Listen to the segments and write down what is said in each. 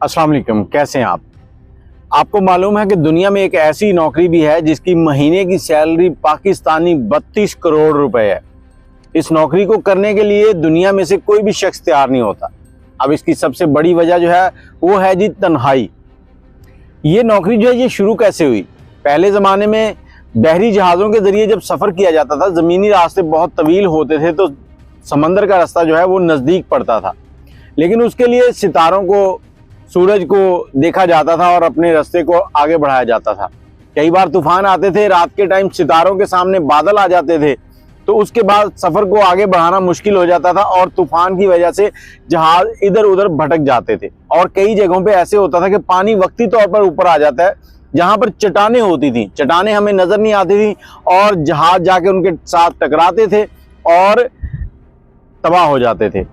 अस्सलाम वालेकुम, कैसे हैं आप? आपको मालूम है कि दुनिया में एक ऐसी नौकरी भी है जिसकी महीने की सैलरी पाकिस्तानी 32 करोड़ रुपए है। इस नौकरी को करने के लिए दुनिया में से कोई भी शख्स तैयार नहीं होता। अब इसकी सबसे बड़ी वजह जो है वो है जी तन्हाई। ये नौकरी जो है ये शुरू कैसे हुई? पहले ज़माने में बहरी जहाज़ों के ज़रिए जब सफ़र किया जाता था, ज़मीनी रास्ते बहुत तवील होते थे तो समंदर का रास्ता जो है वो नज़दीक पड़ता था, लेकिन उसके लिए सितारों को, सूरज को देखा जाता था और अपने रास्ते को आगे बढ़ाया जाता था। कई बार तूफान आते थे, रात के टाइम सितारों के सामने बादल आ जाते थे, तो उसके बाद सफ़र को आगे बढ़ाना मुश्किल हो जाता था और तूफान की वजह से जहाज़ इधर उधर भटक जाते थे। और कई जगहों पे ऐसे होता था कि पानी वक्ती तौर पर ऊपर आ जाता है, जहाँ पर चट्टानें होती थी, चट्टानें हमें नज़र नहीं आती थी और जहाज़ जाके उनके साथ टकराते थे और तबाह हो जाते थे।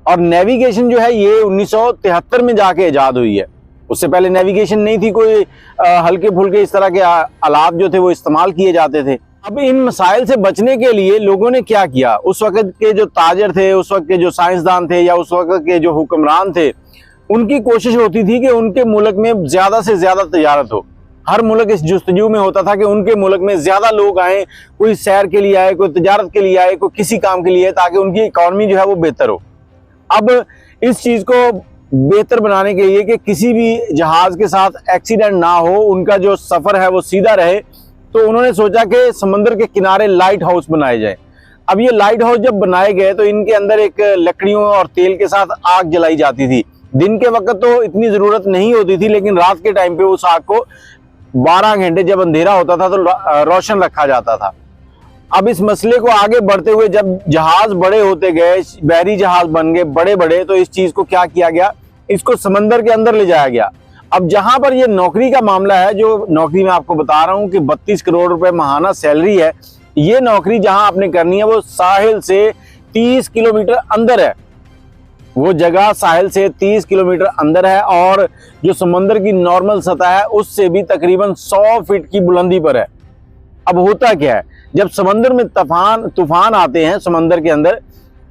और नेविगेशन जो है ये 1973 में जाके ईजाद हुई है। उससे पहले नेविगेशन नहीं थी, कोई हल्के फुल्के इस तरह के आलात जो थे वो इस्तेमाल किए जाते थे। अब इन मसाइल से बचने के लिए लोगों ने क्या किया? उस वक्त के जो ताजर थे, उस वक्त के जो साइंसदान थे या उस वक्त के जो हुक्मरान थे, उनकी कोशिश होती थी कि उनके मुल्क में ज़्यादा से ज़्यादा तजारत हो। हर मुल्क इस जुस्तजू में होता था कि उनके मुल्क में ज़्यादा लोग आएँ, कोई सैर के लिए आए, कोई तजारत के लिए आए, कोई किसी काम के लिए आए, ताकि उनकी इकॉनमी जो है वो बेहतर हो। अब इस चीज़ को बेहतर बनाने के लिए कि किसी भी जहाज़ के साथ एक्सीडेंट ना हो, उनका जो सफ़र है वो सीधा रहे, तो उन्होंने सोचा कि समंदर के किनारे लाइट हाउस बनाए जाए। अब ये लाइट हाउस जब बनाए गए तो इनके अंदर एक लकड़ियों और तेल के साथ आग जलाई जाती थी। दिन के वक्त तो इतनी ज़रूरत नहीं होती थी, लेकिन रात के टाइम पे उस आग को 12 घंटे जब अंधेरा होता था तो रोशन रखा जाता था। अब इस मसले को आगे बढ़ते हुए जब जहाज बड़े होते गए, बहरी जहाज बन गए बड़े बड़े, तो इस चीज को क्या किया गया, इसको समंदर के अंदर ले जाया गया। अब जहां पर ये नौकरी का मामला है, जो नौकरी मैं आपको बता रहा हूं कि 32 करोड़ रुपए माहाना सैलरी है, ये नौकरी जहां आपने करनी है वो साहिल से 30 किलोमीटर अंदर है। वो जगह साहिल से 30 किलोमीटर अंदर है और जो समंदर की नॉर्मल सतह है उससे भी तकरीबन 100 फीट की बुलंदी पर है। अब होता क्या है, जब समंदर में तूफान आते हैं समंदर के अंदर,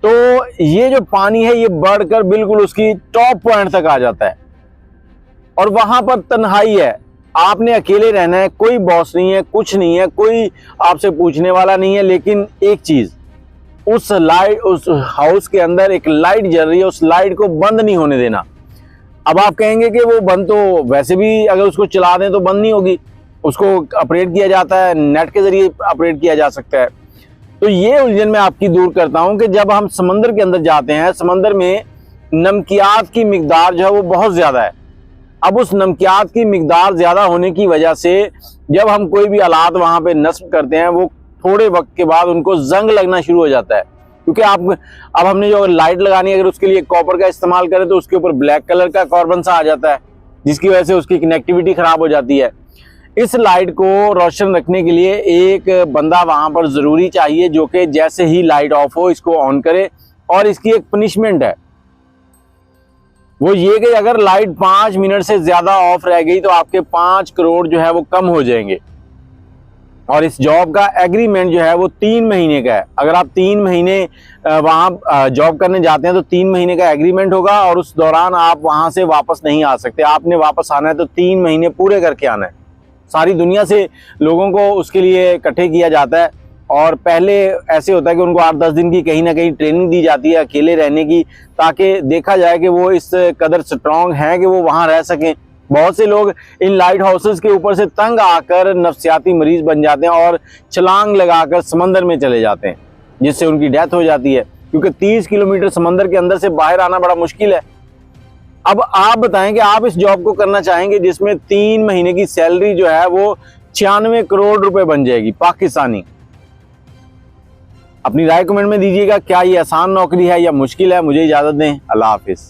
तो ये जो पानी है ये बढ़कर बिल्कुल उसकी टॉप पॉइंट तक आ जाता है और वहां पर तन्हाई है। आपने अकेले रहना है, कोई बॉस नहीं है, कुछ नहीं है, कोई आपसे पूछने वाला नहीं है। लेकिन एक चीज, उस हाउस के अंदर एक लाइट जल रही है, उस लाइट को बंद नहीं होने देना। अब आप कहेंगे कि वो बंद तो वैसे भी अगर उसको चला दें तो बंद नहीं होगी, उसको ऑपरेट किया जाता है, नेट के जरिए ऑपरेट किया जा सकता है। तो ये उलझन मैं आपकी दूर करता हूं कि जब हम समंदर के अंदर जाते हैं, समंदर में नमकियात की मिकदार जो है वो बहुत ज़्यादा है। अब उस नमकियात की मिकदार ज़्यादा होने की वजह से जब हम कोई भी आलात वहाँ पे नस्ब करते हैं, वो थोड़े वक्त के बाद उनको जंग लगना शुरू हो जाता है। क्योंकि अब हमने जो लाइट लगानी है, अगर उसके लिए कॉपर का इस्तेमाल करें तो उसके ऊपर ब्लैक कलर का कार्बन सा आ जाता है, जिसकी वजह से उसकी कनेक्टिविटी ख़राब हो जाती है। इस लाइट को रोशन रखने के लिए एक बंदा वहां पर जरूरी चाहिए, जो कि जैसे ही लाइट ऑफ हो इसको ऑन करे। और इसकी एक पनिशमेंट है, वो ये कि अगर लाइट 5 मिनट से ज्यादा ऑफ रह गई तो आपके 5 करोड़ जो है वो कम हो जाएंगे। और इस जॉब का एग्रीमेंट जो है वो 3 महीने का है। अगर आप 3 महीने वहाँ जॉब करने जाते हैं तो 3 महीने का एग्रीमेंट होगा और उस दौरान आप वहां से वापस नहीं आ सकते। आपने वापस आना है तो 3 महीने पूरे करके आना है। सारी दुनिया से लोगों को उसके लिए इकट्ठे किया जाता है और पहले ऐसे होता है कि उनको 8-10 दिन की कहीं ना कहीं ट्रेनिंग दी जाती है अकेले रहने की, ताकि देखा जाए कि वो इस कदर स्ट्रांग हैं कि वो वहाँ रह सकें। बहुत से लोग इन लाइट हाउसेस के ऊपर से तंग आकर नफ्सियाती मरीज बन जाते हैं और छलांग लगाकर समंदर में चले जाते हैं, जिससे उनकी डेथ हो जाती है, क्योंकि 30 किलोमीटर समंदर के अंदर से बाहर आना बड़ा मुश्किल है। अब आप बताएं कि आप इस जॉब को करना चाहेंगे जिसमें 3 महीने की सैलरी जो है वो 96 करोड़ रुपए बन जाएगी पाकिस्तानी। अपनी राय कमेंट में दीजिएगा, क्या ये आसान नौकरी है या मुश्किल है? मुझे इजाजत दें, अल्लाह हाफिज।